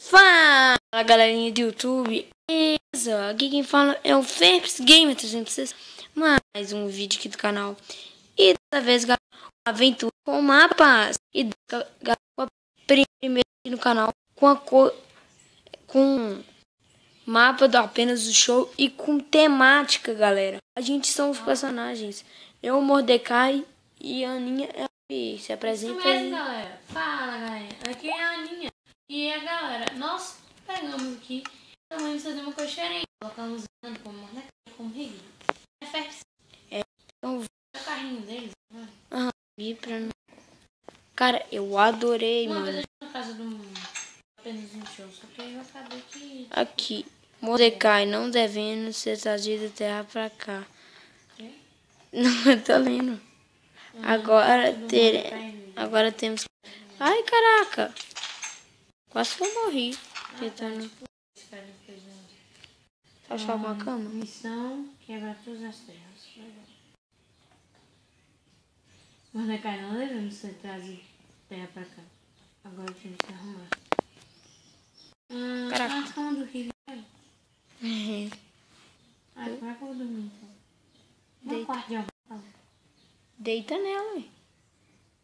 Fala, galerinha do YouTube. Beleza? Aqui quem fala é o Ferps Gamer 306. Mais um vídeo aqui do canal. E dessa vez, galera, uma aventura com mapas. E galera, a primeira aqui no canal com a cor, com mapa do apenas do show e com temática, galera. A gente são os personagens. Eu, Mordecai e a Aninha. Se apresenta Isso mesmo, aí. galera. Fala, galera. Aqui é a Aninha. E a galera, nós pegamos aqui, também fazer uma cocheirinha. Colocamos como Mordecai, como Rigby. É Ferps. Então, É o carrinho deles. Né? cara, eu adorei, Uma mano. vez eu fui na casa do apenas um show, só que eu acabei que... Aqui, Mordecai não devendo ser trazido da terra pra cá. Quê? Não, eu tô lendo. Agora temos... Ai, caraca! Quase que eu morri. Tentando... Esse cara fez Achar alguma cama? missão, quebrar todas as terras. Mordecai não devendo ser trazido terra pra cá. Agora temos que arrumar. Caraca. As camas do Rigby. Como é que eu vou dormir então? No quarto de alguém. Deita nela, ué.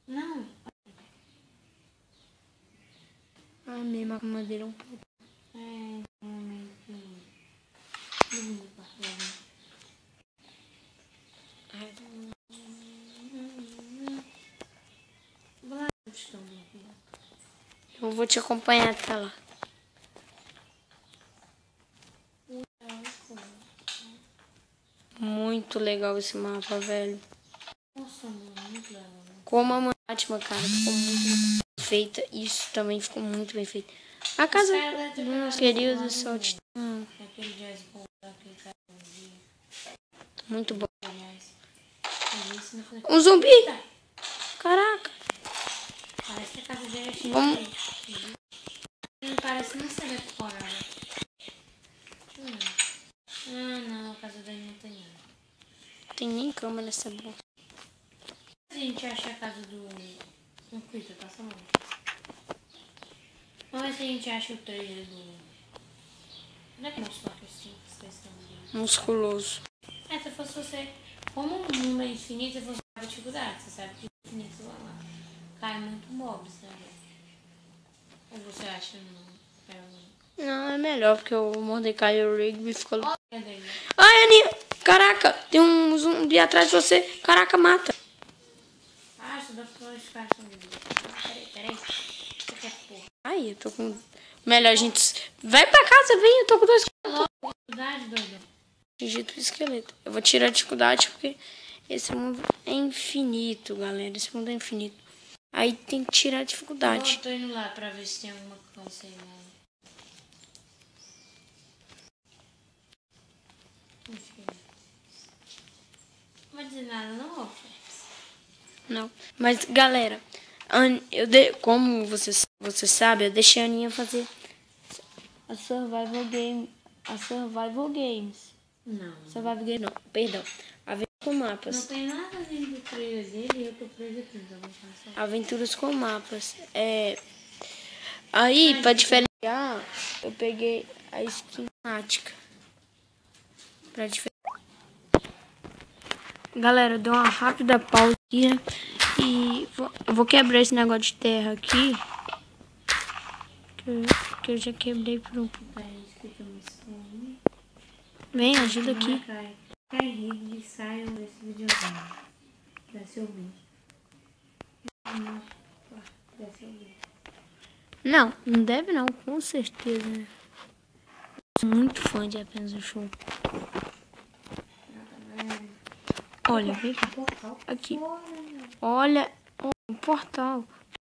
Não. Ah, mesmo a cama dele é um pouco. É, realmente. Dormir no quarto de alguém. Eu vou te acompanhar até lá. Muito legal esse mapa, velho. Nossa, mano, muito legal. Como a Fátima, cara, ficou muito bem feita. Isso também ficou muito bem feito. A casa dos meus queridos saltitãos. Aquele jazz bom, aquele cara dia. Muito bom. Aliás, Um zumbi! Caraca! parece que a casa dele é cheia Vamos. de... Não parece não ser decorada. Ah, não, a casa dele não tem nada. Não tem nem cama nessa bolsa. Se a gente acha a casa do... Não cuida, passa a mão. Vamos ver se a gente acha o trailer do... Onde é que mostra assim? Musculoso. É, se fosse você... Como o mundo é infinito, se fosse uma dificuldade, você sabe que o infinito lá cai muito mobs, né? Ou você acha não? Não, é melhor, porque o Mordecai e o Rigby ficam... Olha dele. Ai, Aninha! Caraca! Tem um zumbi atrás de você. Caraca, mata. Ah, isso dá pra ficar Peraí. Você quer porra? Ai, eu tô com... Melhor, gente... Vai pra casa, vem. Eu tô com 2... Dificuldade, doida. Digito o esqueleto. Eu vou tirar a dificuldade, porque esse mundo é infinito, galera. Esse mundo é infinito. Aí tem que tirar a dificuldade. Eu tô indo lá pra ver se tem alguma coisa aí, né? Não vai dizer nada, não, Ferps? Não. Mas, galera, como você sabe, eu deixei a Aninha fazer a Survival Game. A Survival Games. Não. Survival Game não, perdão. Aventuras com mapas. Não tem nada dentro do trailer dele e eu tô presa aqui, então vou passar. Aventuras com mapas. Aí, pra diferenciar, eu peguei a skin temática. Pra diferenciar. Galera, eu dei uma rápida pausa aqui, né? E eu vou quebrar esse negócio de terra aqui. Que eu já quebrei por um pouco. Aí, escrita missão. Vem, ajuda aqui. Cai Rigby, saiam desse videozinho. Desce o vídeo. Desce o vídeo. Não, não deve não, com certeza. Né? Eu sou muito fã de apenas o show. Olha, vem cá. Aqui. Olha, um portal.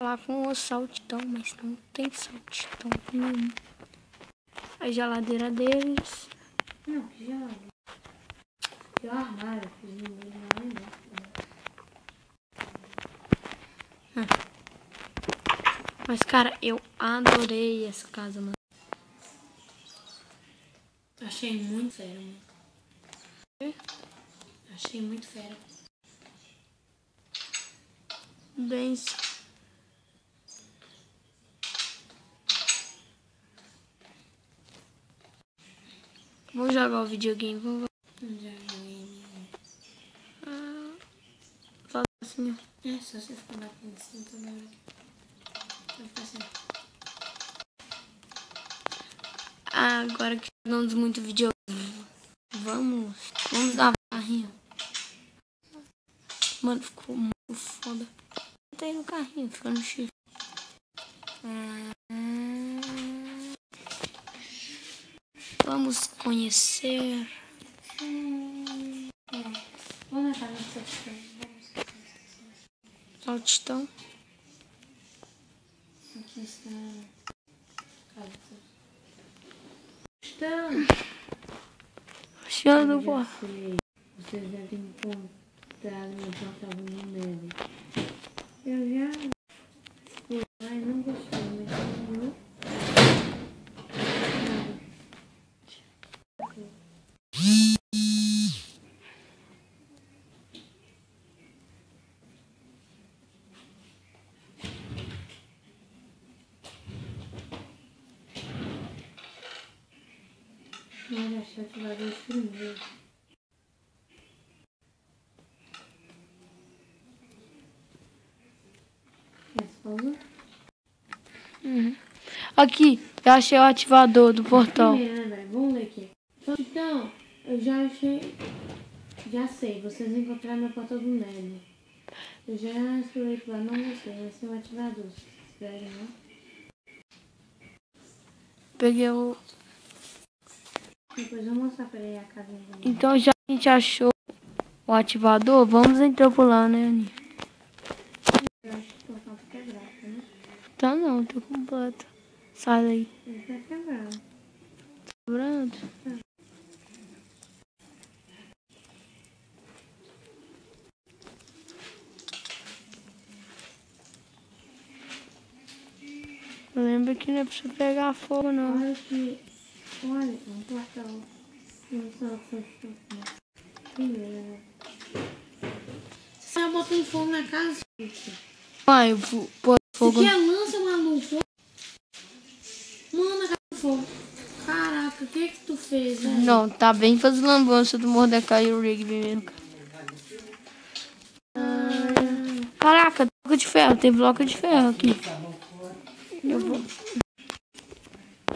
Lá com o saltitão, mas não tem saltitão nenhum. A geladeira deles. Não, que geladeira. Que armário, fiz no meio da minha. Mas, cara, eu adorei essa casa, mano. Achei muito fera, mano. Achei muito fera. Bem... Vamos jogar o videogame, vamos. Fala assim, ó. É só você ficar batendo assim toda hora. Vai ficar assim. Agora que jogamos muito videogame, vamos dar carrinho. Mano, ficou muito foda. Tá aí no carrinho, fica no chifre. Vamos conhecer. Vamos na casa do Saltitão. Saltitão. Aqui está a casa do Saltitão. Achando, pô. Vocês devem encontrar meu portal no Meli. Eu já fui lá e não gostei, mas não. Olha, achei ativado os primeiros. Aqui, eu achei o ativador do portal. Primeiro, né, velho? Vamos ler aqui. Então, eu já achei. Já sei, vocês encontraram meu portal do Nether. Eu já explorei por lá, não gostei, mas tem um ativador. Se quiserem, né? Peguei o. Depois eu vou mostrar pra ele a casa. Então já que a gente achou o ativador, vamos entrar por lá, né, Aninha? Eu acho que o portal tá quebrado, né? Tá não, tô completo. Sai daí. Ele tá quebrado. Quebrando. Lembra que não é pra você pegar fogo, não. Olha que. Olha, um portal. Não só primeiro, né? Você tá botando fogo na casa, gente? Vai, pôr fogo. Isso aqui é lança, maluco. Mano, a casa do fogo. Caraca, o que tu fez, velho? Não, tá bem fazendo lambança do Mordecai e o Rigby mesmo. Caraca, bloco de ferro, tem bloco de ferro aqui. Eu vou.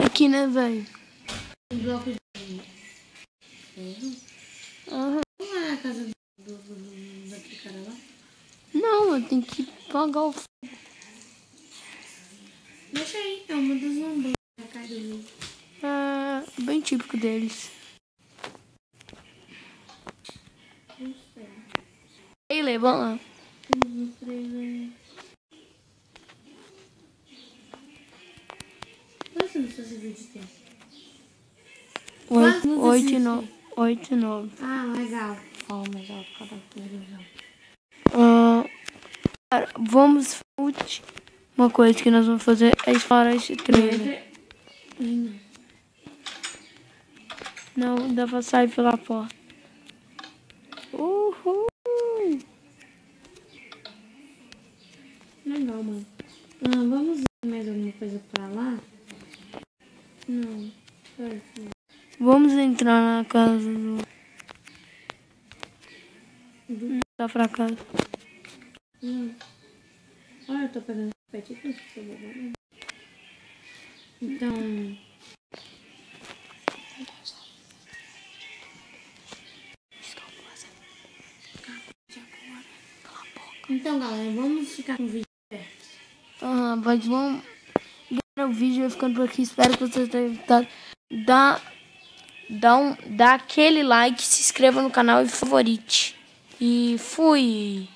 Aqui, né, velho? Um bloco de Aham. Não é a casa daquele cara lá? Não, eu tenho que pagar o fogo. Deixa aí, é uma das lambanças da casa dele. É bem típico deles. Não sei. Aí, Lê, vamos lá. Um, dois, três, né? Quantos anos você viu de tempo? 8 e 9. Ah, legal. Fala mais alto cada coisa. Cara, vamos. Uma coisa que nós vamos fazer é explorar esse trailer. Não, dá pra sair pela porta. Uhul! Legal, mano. Vamos ver mais alguma coisa pra lá? Não. Vamos entrar na casa do. Tá pra casa. Olha, eu tô pegando tapete aqui, se eu vou. Então. Então, galera, vamos ficar com o vídeo perto. Mas vamos. O vídeo vai ficando por aqui. Espero que vocês tenham gostado. Dá aquele like, se inscreva no canal e favorite. E fui!